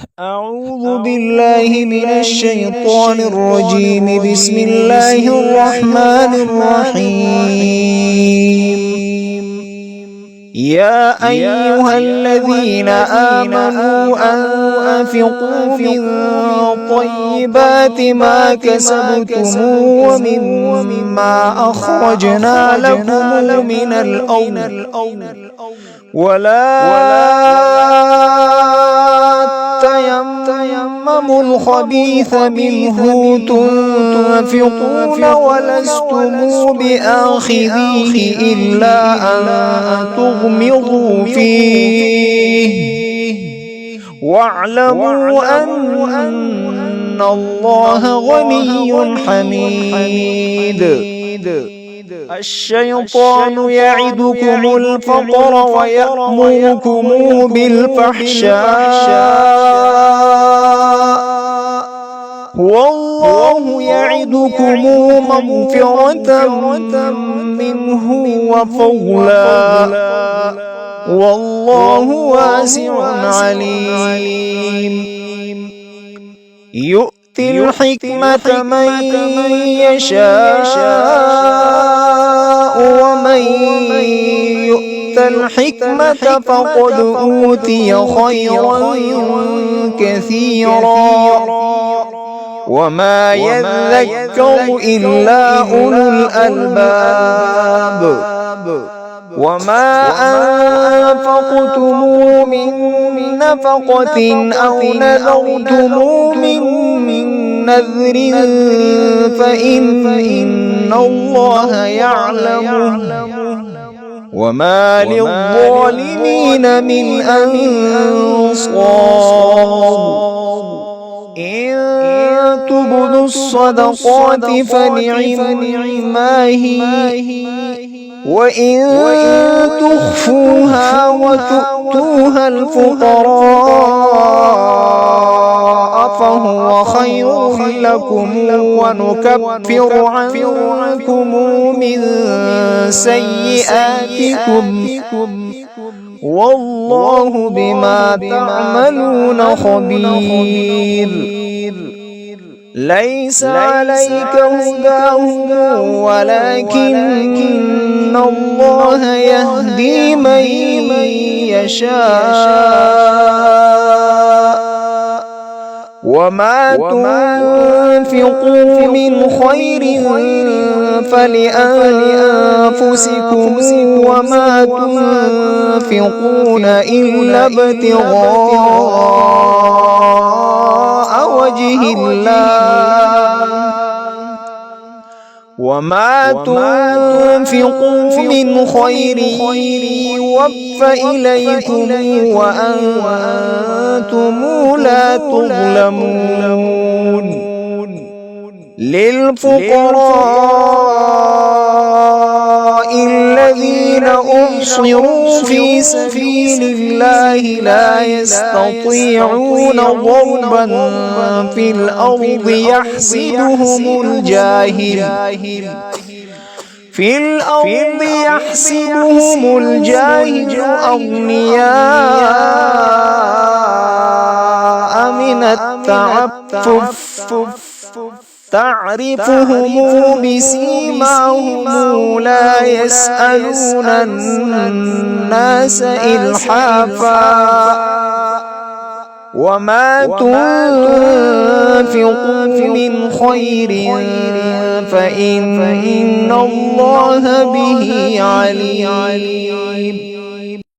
أعوذ بالله من الشيطان الرجيم. بسم الله الرحمن الرحيم. يا أيها الذين آمنوا أنفقوا من طيبات ما كسبتم ومما أخرجنا لكم من الأرض ولا تيمموا الخبيث منه تنفقون ولستم بآخذيه إلا أن تغمضوا فيه واعلموا أن الله غني حميد. الشيطان يعدكم الفقر ويأمركم بالفحشاء والله يعدكم مغفرة منه وفضلا والله واسع عليم. يؤتي الحكمة من يشاء ومن يؤت الحكمة فقد أوتي خيرا كثيرا وما يذكر إلا أولو الألباب. وما أنفقتم من نفقة أو نذرتم من نذر فإن الله يعلمه وما للظالمين من أنصار. إن تبدوا الصدقات فنعما هي وإن تخفوها وتؤتوها الفقراء فهو خير لكم ونكفر عنكم من سيئاتكم والله بما تعملون خبير. ليس عليك هداهم ولكن الله يهدي من يشاء وما تنفقوا من خير فلأنفسكم وما تنفقون إلا ابتغاء وجه الله وما تنفقوا من خير يوفى إليكم وأنتم لا تظلمون. للفقراء الذين أحصروا في سبيل الله لا يستطيعون ضربا في الأرض يحسبهم الجاهل أغنياء من التعفف تعرفهم بسيماهم لا يسألون الناس إلحافا. وما تنفقوا من خير فإن الله به عليم.